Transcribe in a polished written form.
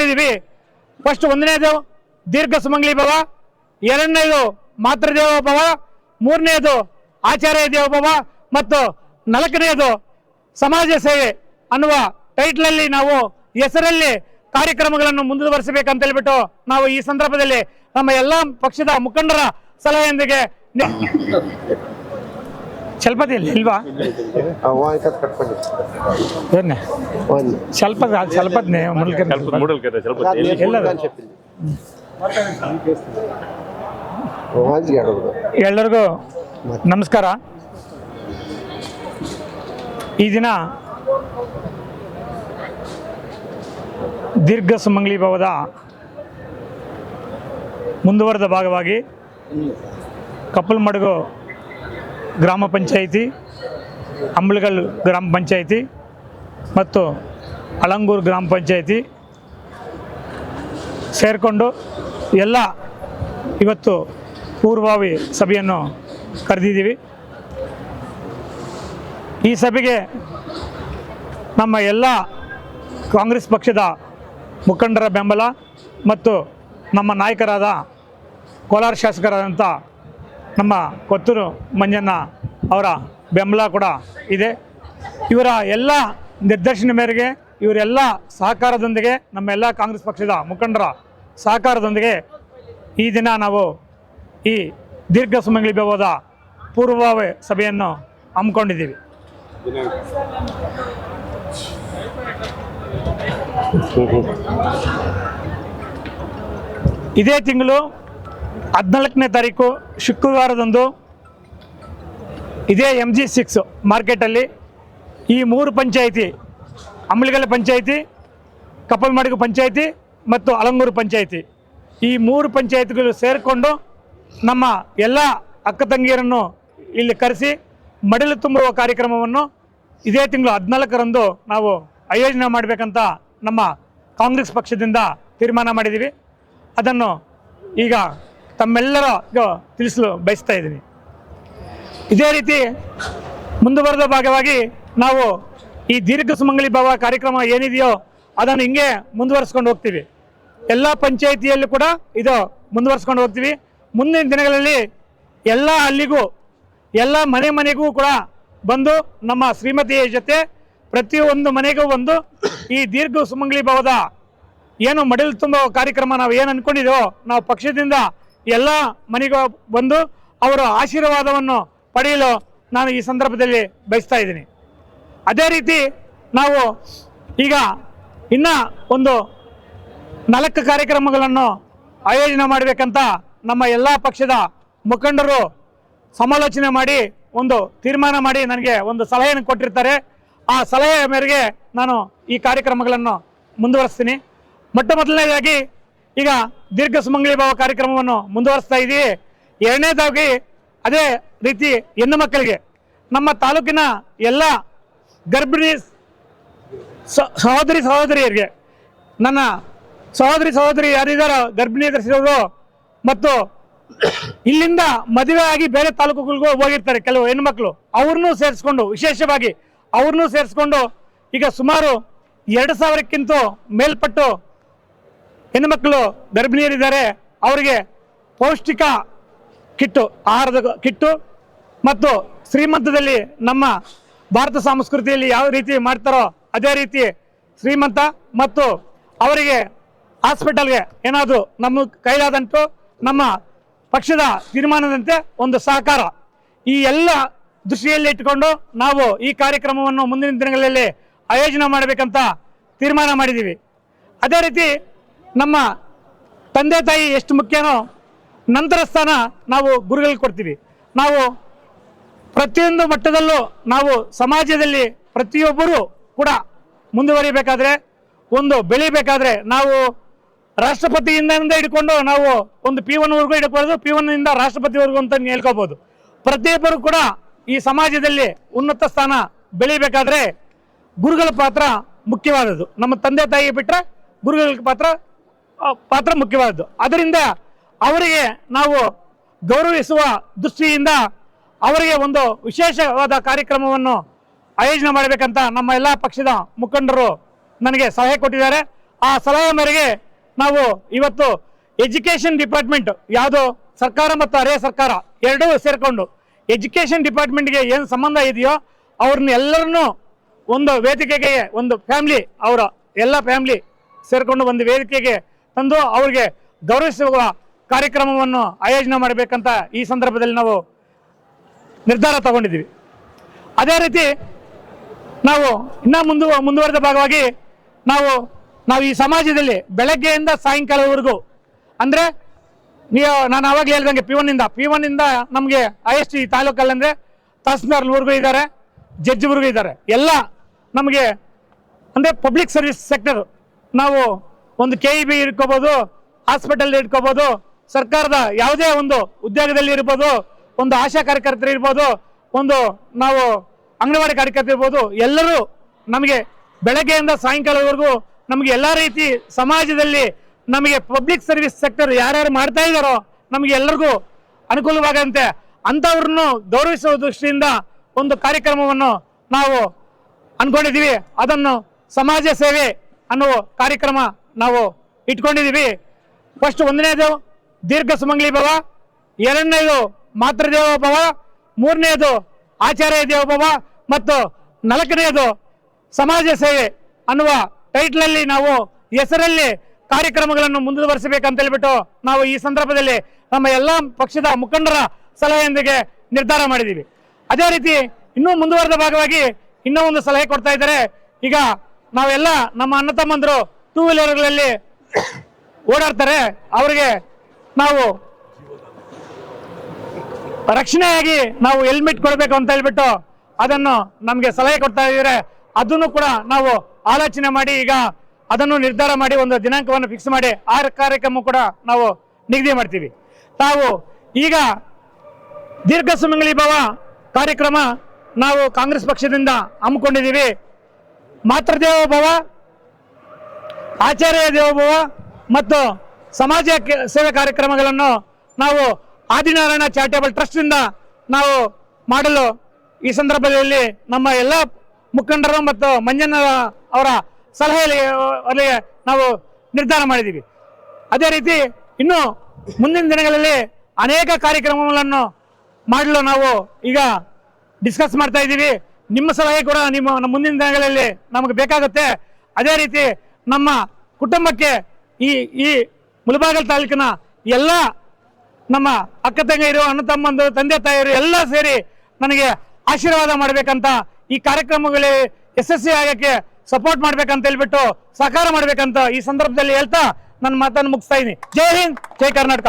ಹಮ್ಮಿಕೊಂಡಿದ್ದೀವಿ. First 1ನೇದು ದೀರ್ಘ ಸುಮಂಗಲಿ ಭವ, 2ನೇದು ಮಾತೃದೇವ ಭವ, 3ನೇದು ಆಚಾರ್ಯ ದೇವೋಭವ ಮತ್ತು 4ನೇದು ಸಮಾಜ ಸೇವೆ ಅನ್ನುವ ಟೈಟ್ಲಲ್ಲಿ ನಾವು ಹೆಸರಲ್ಲಿ ಕಾರ್ಯಕ್ರಮಗಳನ್ನು ಮುಂದುವರಿಸಬೇಕಂತ ಹೇಳ್ಬಿಟ್ಟು ನಾವು ಈ ಸಂದರ್ಭದಲ್ಲಿ ನಮ್ಮ ಎಲ್ಲ ಪಕ್ಷದ ಮುಖಂಡರ ಸಲಹೆಯೊಂದಿಗೆ ಚಲಪತಿ ಇಲ್ವಾ ಚಲಪತ್ನೆ ಎಲ್ಲರಿಗೂ ನಮಸ್ಕಾರ. ಈ ದಿನ ದೀರ್ಘ ಸುಮಂಗಲಿ ಭವದ ಮುಂದುವರೆದ ಭಾಗವಾಗಿ ಕಪ್ಪಲ್ಮಡುಗು ಗ್ರಾಮ ಪಂಚಾಯಿತಿ, ಅಂಬಳಗಲ್ ಗ್ರಾಮ ಪಂಚಾಯಿತಿ ಮತ್ತು ಅಳಂಗೂರು ಗ್ರಾಮ ಪಂಚಾಯಿತಿ ಸೇರಿಕೊಂಡು ಎಲ್ಲ ಇವತ್ತು ಪೂರ್ವಭಾವಿ ಸಭೆಯನ್ನು ಕರೆದಿದ್ದೀವಿ. ಈ ಸಭೆಗೆ ನಮ್ಮ ಎಲ್ಲ ಕಾಂಗ್ರೆಸ್ ಪಕ್ಷದ ಮುಖಂಡರ ಬೆಂಬಲ ಮತ್ತು ನಮ್ಮ ನಾಯಕರಾದ ಕೋಲಾರ ಶಾಸಕರಾದಂಥ ನಮ್ಮ ಕೊತ್ತೂರು ಮಂಜಣ್ಣ ಅವರ ಬೆಂಬಲ ಕೂಡ ಇದೆ. ಇವರ ಎಲ್ಲ ನಿರ್ದೇಶನ ಮೇರೆಗೆ, ಇವರೆಲ್ಲ ಸಹಕಾರದೊಂದಿಗೆ, ನಮ್ಮ ಎಲ್ಲ ಕಾಂಗ್ರೆಸ್ ಪಕ್ಷದ ಮುಖಂಡರ ಸಹಕಾರದೊಂದಿಗೆ ಈ ದಿನ ನಾವು ಈ ದೀರ್ಘ ಸುಮಂಗಲಿ ಭವದ ಪೂರ್ವಭಾವಿ ಸಭೆಯನ್ನು ಹಮ್ಮಿಕೊಂಡಿದ್ದೀವಿ. ಇದೇ ತಿಂಗಳು 14ನೇ ತಾರೀಕು ಶುಕ್ರವಾರದಂದು ಇದೇ MG6 ಮಾರ್ಕೆಟಲ್ಲಿ ಈ 3 ಪಂಚಾಯಿತಿ, ಅಂಬಳಗಲ್ ಪಂಚಾಯಿತಿ, ಕಪ್ಪಲ್ಮಡುಗು ಪಂಚಾಯಿತಿ ಮತ್ತು ಅಳಂಗೂರು ಪಂಚಾಯಿತಿ, ಈ 3 ಪಂಚಾಯಿತಿಗಳು ಸೇರಿಕೊಂಡು ನಮ್ಮ ಎಲ್ಲ ಅಕ್ಕ ತಂಗಿಯರನ್ನು ಇಲ್ಲಿ ಕರೆಸಿ ಮಡಿಲು ತುಂಬುವ ಕಾರ್ಯಕ್ರಮವನ್ನು ಇದೇ ತಿಂಗಳು 14ರಂದು ನಾವು ಆಯೋಜನೆ ಮಾಡಬೇಕಂತ ನಮ್ಮ ಕಾಂಗ್ರೆಸ್ ಪಕ್ಷದಿಂದ ತೀರ್ಮಾನ ಮಾಡಿದ್ದೀವಿ. ಅದನ್ನು ಈಗ ತಮ್ಮೆಲ್ಲರ ತಿಳಿಸಲು ಬಯಸ್ತಾ ಇದ್ದೀನಿ. ಇದೇ ರೀತಿ ಮುಂದುವರೆದ ಭಾಗವಾಗಿ ನಾವು ಈ ದೀರ್ಘ ಸುಮಂಗಲಿ ಭವ ಕಾರ್ಯಕ್ರಮ ಏನಿದೆಯೋ ಅದನ್ನು ಹಿಂಗೆ ಮುಂದುವರಿಸ್ಕೊಂಡು ಹೋಗ್ತೀವಿ. ಎಲ್ಲ ಪಂಚಾಯಿತಿಯಲ್ಲೂ ಕೂಡ ಇದು ಮುಂದುವರಿಸ್ಕೊಂಡು ಹೋಗ್ತೀವಿ. ಮುಂದಿನ ದಿನಗಳಲ್ಲಿ ಎಲ್ಲ ಹಳ್ಳಿಗೂ, ಎಲ್ಲ ಮನೆಗೂ ಕೂಡ ಬಂದು ನಮ್ಮ ಶ್ರೀಮತಿಯ ಜೊತೆ ಪ್ರತಿಯೊಂದು ಮನೆಗೂ ಬಂದು ಈ ದೀರ್ಘ ಸುಮಂಗಲಿ ಭವದ ಏನು ಮಡಿಲು ತುಂಬೋ ಕಾರ್ಯಕ್ರಮ ನಾವು ಏನು ಅಂದ್ಕೊಂಡಿದ್ದೇವೋ ನಾವು ಪಕ್ಷದಿಂದ ಎಲ್ಲ ಮನೆಗೂ ಬಂದು ಅವರ ಆಶೀರ್ವಾದವನ್ನು ಪಡೆಯಲು ನಾನು ಈ ಸಂದರ್ಭದಲ್ಲಿ ಬಯಸ್ತಾ ಇದ್ದೀನಿ. ಅದೇ ರೀತಿ ನಾವು ಈಗ ಇನ್ನೂ ಒಂದು 4 ಕಾರ್ಯಕ್ರಮಗಳನ್ನು ಆಯೋಜನೆ ಮಾಡಬೇಕಂತ ನಮ್ಮ ಎಲ್ಲ ಪಕ್ಷದ ಮುಖಂಡರು ಸಮಾಲೋಚನೆ ಮಾಡಿ ಒಂದು ತೀರ್ಮಾನ ಮಾಡಿ ನನಗೆ ಒಂದು ಸಲಹೆಯನ್ನು ಕೊಟ್ಟಿರ್ತಾರೆ. ಆ ಸಲಹೆಯ ಮೇರೆಗೆ ನಾನು ಈ ಕಾರ್ಯಕ್ರಮಗಳನ್ನು ಮುಂದುವರಿಸ್ತೀನಿ. ಮೊದಲನೇದಾಗಿ ಈಗ ದೀರ್ಘ ಸುಮಂಗಲಿ ಭವ ಕಾರ್ಯಕ್ರಮವನ್ನು ಮುಂದುವರಿಸ್ತಾ ಇದ್ದೀವಿ. 2ನೇದಾಗಿ ಅದೇ ರೀತಿ ಹೆಣ್ಣು ಮಕ್ಕಳಿಗೆ ನಮ್ಮ ತಾಲೂಕಿನ ಎಲ್ಲ ಗರ್ಭಿಣಿ ಸಹೋದರಿಯರಿಗೆ, ನನ್ನ ಸಹೋದರಿ ಯಾರಿದ್ದಾರೋ ಗರ್ಭಿಣಿ ಧರಿಸಿರೋರು ಮತ್ತು ಇಲ್ಲಿಂದ ಮದುವೆ ಆಗಿ ಬೇರೆ ತಾಲೂಕುಗಳಿಗೂ ಹೋಗಿರ್ತಾರೆ ಕೆಲವು ಹೆಣ್ಮಕ್ಳು, ಅವ್ರನ್ನೂ ಸೇರಿಸ್ಕೊಂಡು ವಿಶೇಷವಾಗಿ ಅವ್ರನ್ನೂ ಸೇರಿಸ್ಕೊಂಡು ಈಗ ಸುಮಾರು 2000ಕ್ಕಿಂತ ಮೇಲ್ಪಟ್ಟು ಹೆಣ್ಣುಮಕ್ಕಳು ಗರ್ಭಿಣಿಯರಿದ್ದಾರೆ. ಅವರಿಗೆ ಪೌಷ್ಟಿಕ ಕಿಟ್ಟು, ಆಹಾರದ ಕಿಟ್ಟು ಮತ್ತು ಶ್ರೀಮಂತದಲ್ಲಿ ನಮ್ಮ ಭಾರತ ಸಂಸ್ಕೃತಿಯಲ್ಲಿ ಯಾವ ರೀತಿ ಮಾಡ್ತಾರೋ ಅದೇ ರೀತಿ ಶ್ರೀಮಂತ ಮತ್ತು ಅವರಿಗೆ ಹಾಸ್ಪಿಟಲ್ಗೆ ಏನಾದರೂ ನಮ್ಮ ಕೈಲಾದಂಟು ನಮ್ಮ ಪಕ್ಷದ ತೀರ್ಮಾನದಂತೆ ಒಂದು ಸಹಕಾರ, ಈ ಎಲ್ಲ ದೃಷ್ಟಿಯಲ್ಲಿ ಇಟ್ಟುಕೊಂಡು ನಾವು ಈ ಕಾರ್ಯಕ್ರಮವನ್ನು ಮುಂದಿನ ದಿನಗಳಲ್ಲಿ ಆಯೋಜನೆ ಮಾಡಬೇಕಂತ ತೀರ್ಮಾನ ಮಾಡಿದ್ದೀವಿ. ಅದೇ ರೀತಿ ನಮ್ಮ ತಂದೆ ತಾಯಿ ಎಷ್ಟು ಮುಖ್ಯನೋ ನಂತರ ಸ್ಥಾನ ನಾವು ಗುರುಗಳಿಗೆ ಕೊಡ್ತೀವಿ. ನಾವು ಪ್ರತಿಯೊಂದು ಮಟ್ಟದಲ್ಲೂ ನಾವು ಸಮಾಜದಲ್ಲಿ ಪ್ರತಿಯೊಬ್ಬರೂ ಕೂಡ ಮುಂದುವರಿಬೇಕಾದ್ರೆ, ಒಂದು ಬೆಳಿಬೇಕಾದ್ರೆ ನಾವು ರಾಷ್ಟ್ರಪತಿಯಿಂದ ಹಿಡ್ಕೊಂಡು ನಾವು ಒಂದು P1ವರೆಗೂ ಹಿಡ್ಕೊಳ್ಬೋದು, P1ನಿಂದ ರಾಷ್ಟ್ರಪತಿವರೆಗೂ ಅಂತ ಹೇಳ್ಕೋಬೋದು. ಪ್ರತಿಯೊಬ್ಬರು ಕೂಡ ಈ ಸಮಾಜದಲ್ಲಿ ಉನ್ನತ ಸ್ಥಾನ ಬೆಳಿಬೇಕಾದ್ರೆ ಗುರುಗಳ ಪಾತ್ರ ಮುಖ್ಯವಾದದ್ದು. ನಮ್ಮ ತಂದೆ ತಾಯಿ ಬಿಟ್ಟರೆ ಗುರುಗಳ ಪಾತ್ರ ಮುಖ್ಯವಾದದ್ದು. ಅದರಿಂದ ಅವರಿಗೆ ನಾವು ಗೌರವಿಸುವ ದೃಷ್ಟಿಯಿಂದ ಅವರಿಗೆ ಒಂದು ವಿಶೇಷವಾದ ಕಾರ್ಯಕ್ರಮವನ್ನು ಆಯೋಜನೆ ಮಾಡಬೇಕಂತ ನಮ್ಮ ಎಲ್ಲ ಪಕ್ಷದ ಮುಖಂಡರು ನನಗೆ ಸಲಹೆ ಕೊಟ್ಟಿದ್ದಾರೆ. ಆ ಸಲಹೆ ಮೇರೆಗೆ ನಾವು ಇವತ್ತು ಎಜುಕೇಷನ್ ಡಿಪಾರ್ಟ್ಮೆಂಟ್ ಯಾವುದು ಸರ್ಕಾರ ಮತ್ತು ಅರೆ ಸರ್ಕಾರ ಎರಡೂ ಸೇರಿಕೊಂಡು ಎಜುಕೇಷನ್ ಡಿಪಾರ್ಟ್ಮೆಂಟ್ಗೆ ಏನು ಸಂಬಂಧ ಇದೆಯೋ ಅವ್ರನ್ನ ಎಲ್ಲರನ್ನೂ ಒಂದು ವೇದಿಕೆಗೆ, ಒಂದು ಫ್ಯಾಮ್ಲಿ, ಅವರ ಎಲ್ಲ ಫ್ಯಾಮ್ಲಿ ಸೇರಿಕೊಂಡು ಒಂದು ವೇದಿಕೆಗೆ ತಂದು ಅವ್ರಿಗೆ ಗೌರವಿಸುವ ಕಾರ್ಯಕ್ರಮವನ್ನು ಆಯೋಜನೆ ಮಾಡಬೇಕಂತ ಈ ಸಂದರ್ಭದಲ್ಲಿ ನಾವು ನಿರ್ಧಾರ ತಗೊಂಡಿದ್ದೀವಿ. ಅದೇ ರೀತಿ ನಾವು ಇನ್ನೂ ಮುಂದುವರೆದ ಭಾಗವಾಗಿ ನಾವು ಈ ಸಮಾಜದಲ್ಲಿ ಬೆಳಗ್ಗೆಯಿಂದ ಸಾಯಂಕಾಲವರೆಗೂ ಅಂದರೆ ನಾನು ಆವಾಗಲೇ ಹೇಳ್ದಂಗೆ P1 ಇಂದ ನಮಗೆ IST ತಾಲೂಕಲ್ಲಿ ಅಂದರೆ ತಹಸೀಲ್ದಾರ್ವರೆಗೂ ಇದ್ದಾರೆ, ಜಡ್ಜ್ವರೆಗೂ ಇದ್ದಾರೆ. ಎಲ್ಲ ನಮಗೆ ಅಂದರೆ ಪಬ್ಲಿಕ್ ಸರ್ವಿಸ್ ಸೆಕ್ಟರ್, ನಾವು ಒಂದು KEB ಇಟ್ಕೋಬೋದು, ಹಾಸ್ಪಿಟಲ್ ಇಟ್ಕೋಬೋದು, ಸರ್ಕಾರದ ಯಾವುದೇ ಒಂದು ಉದ್ಯೋಗದಲ್ಲಿ ಇರ್ಬೋದು, ಒಂದು ಆಶಾ ಕಾರ್ಯಕರ್ತರು ಇರ್ಬೋದು, ಒಂದು ನಾವು ಅಂಗನವಾಡಿ ಕಾರ್ಯಕರ್ತರು ಇರ್ಬೋದು, ಎಲ್ಲರೂ ನಮಗೆ ಬೆಳಗ್ಗೆಯಿಂದ ಸಾಯಂಕಾಲವರೆಗೂ ನಮಗೆ ಎಲ್ಲ ರೀತಿ ಸಮಾಜದಲ್ಲಿ ನಮಗೆ ಪಬ್ಲಿಕ್ ಸರ್ವಿಸ್ ಸೆಕ್ಟರ್ ಯಾರ್ಯಾರು ಮಾಡ್ತಾ ಇದ್ದಾರೋ ನಮಗೆ ಎಲ್ಲರಿಗೂ ಅನುಕೂಲವಾಗಂತೆ ಅಂಥವ್ರನ್ನು ಗೌರವಿಸುವ ದೃಷ್ಟಿಯಿಂದ ಒಂದು ಕಾರ್ಯಕ್ರಮವನ್ನು ನಾವು ಅಂದ್ಕೊಂಡಿದ್ದೀವಿ. ಅದನ್ನು ಸಮಾಜ ಸೇವೆ ಅನ್ನುವ ಕಾರ್ಯಕ್ರಮ ನಾವು ಇಟ್ಕೊಂಡಿದ್ದೀವಿ. ಫಸ್ಟ್ 1ನೇದು ದೀರ್ಘ ಸುಮಂಗಲಿ ಭವ, 2ನೇದು ಮಾತೃದೇವೋ ಭವ, 3ನೇದು ಆಚಾರ್ಯ ದೇವೋಭವ ಮತ್ತು 4ನೇದು ಸಮಾಜ ಸೇವೆ ಅನ್ನುವ ಟೈಟ್ಲಲ್ಲಿ ನಾವು ಹೆಸರಲ್ಲಿ ಕಾರ್ಯಕ್ರಮಗಳನ್ನು ಮುಂದುವರಿಸಬೇಕಂತ ಹೇಳ್ಬಿಟ್ಟು ನಾವು ಈ ಸಂದರ್ಭದಲ್ಲಿ ನಮ್ಮ ಎಲ್ಲ ಪಕ್ಷದ ಮುಖಂಡರ ಸಲಹೆಯೊಂದಿಗೆ ನಿರ್ಧಾರ ಮಾಡಿದ್ದೀವಿ. ಅದೇ ರೀತಿ ಇನ್ನೂ ಮುಂದುವರೆದ ಭಾಗವಾಗಿ ಇನ್ನೂ ಒಂದು ಸಲಹೆ ಕೊಡ್ತಾ ಇದ್ದಾರೆ. ಈಗ ನಾವೆಲ್ಲ ನಮ್ಮ ಅಣ್ಣ ತಮ್ಮಂದರು 2 ವೀಲರ್ಗಳಲ್ಲಿ ಓಡಾಡ್ತಾರೆ, ಅವರಿಗೆ ನಾವು ರಕ್ಷಣೆಯಾಗಿ ನಾವು ಹೆಲ್ಮೆಟ್ ಕೊಡಬೇಕು ಅಂತ ಹೇಳ್ಬಿಟ್ಟು ಅದನ್ನು ನಮಗೆ ಸಲಹೆ ಕೊಡ್ತಾ ಇದ್ದಾರೆ. ಅದನ್ನು ಕೂಡ ನಾವು ಆಲೋಚನೆ ಮಾಡಿ ಈಗ ಅದನ್ನು ನಿರ್ಧಾರ ಮಾಡಿ ಒಂದು ದಿನಾಂಕವನ್ನು ಫಿಕ್ಸ್ ಮಾಡಿ ಆ ಕಾರ್ಯಕ್ರಮ ಕೂಡ ನಾವು ನಿಗದಿ ಮಾಡ್ತೀವಿ. ತಾವು ಈಗ ದೀರ್ಘ ಸುಮಂಗಲಿ ಭವ ಕಾರ್ಯಕ್ರಮ ನಾವು ಕಾಂಗ್ರೆಸ್ ಪಕ್ಷದಿಂದ ಹಮ್ಮಿಕೊಂಡಿದ್ದೀವಿ. ಮಾತೃದೇವೋಭವ, ಆಚಾರ್ಯ ದೇವೋಭವ ಮತ್ತು ಸಮಾಜ ಸೇವೆ ಕಾರ್ಯಕ್ರಮಗಳನ್ನು ನಾವು ಆದಿನಾರಾಯಣ ಚಾರಿಟೇಬಲ್ ಟ್ರಸ್ಟ್ನಿಂದ ನಾವು ಮಾಡಲು ಈ ಸಂದರ್ಭದಲ್ಲಿ ನಮ್ಮ ಎಲ್ಲ ಮುಖಂಡರು ಮತ್ತು ಮಂಜಣ್ಣ ಅವರ ಸಲಹೆಯಲ್ಲಿ ನಾವು ನಿರ್ಧಾರ ಮಾಡಿದ್ದೀವಿ. ಅದೇ ರೀತಿ ಇನ್ನು ಮುಂದಿನ ದಿನಗಳಲ್ಲಿ ಅನೇಕ ಕಾರ್ಯಕ್ರಮಗಳನ್ನು ಮಾಡಲು ನಾವು ಈಗ ಡಿಸ್ಕಸ್ ಮಾಡ್ತಾ ಇದ್ದೀವಿ. ನಿಮ್ಮ ಸಲಹೆ ಕೂಡ ನಮ್ಮ ಮುಂದಿನ ದಿನಗಳಲ್ಲಿ ನಮಗೆ ಬೇಕಾಗುತ್ತೆ. ಅದೇ ರೀತಿ ನಮ್ಮ ಕುಟುಂಬಕ್ಕೆ ಈ ಮುಳಬಾಗಿಲು ತಾಲೂಕಿನ ಎಲ್ಲ ನಮ್ಮ ಅಕ್ಕ ತಂಗಿಯರು, ಅಣ್ಣ ತಮ್ಮಂದರು, ತಂದೆ ತಾಯಿಯರು ಎಲ್ಲ ಸೇರಿ ನನಗೆ ಆಶೀರ್ವಾದ ಮಾಡಬೇಕಂತ, ಈ ಕಾರ್ಯಕ್ರಮಗಳು ಯಶಸ್ವಿ ಆಗಕ್ಕೆ ಸಪೋರ್ಟ್ ಮಾಡ್ಬೇಕಂತ ಹೇಳ್ಬಿಟ್ಟು ಸಹಕಾರ ಮಾಡ್ಬೇಕಂತ ಈ ಸಂದರ್ಭದಲ್ಲಿ ಹೇಳ್ತಾ ನನ್ನ ಮಾತನ್ನು ಮುಗಿಸ್ತಾ ಇದ್ದೀನಿ. ಜೈ ಹಿಂದ್, ಜೈ ಕರ್ನಾಟಕ.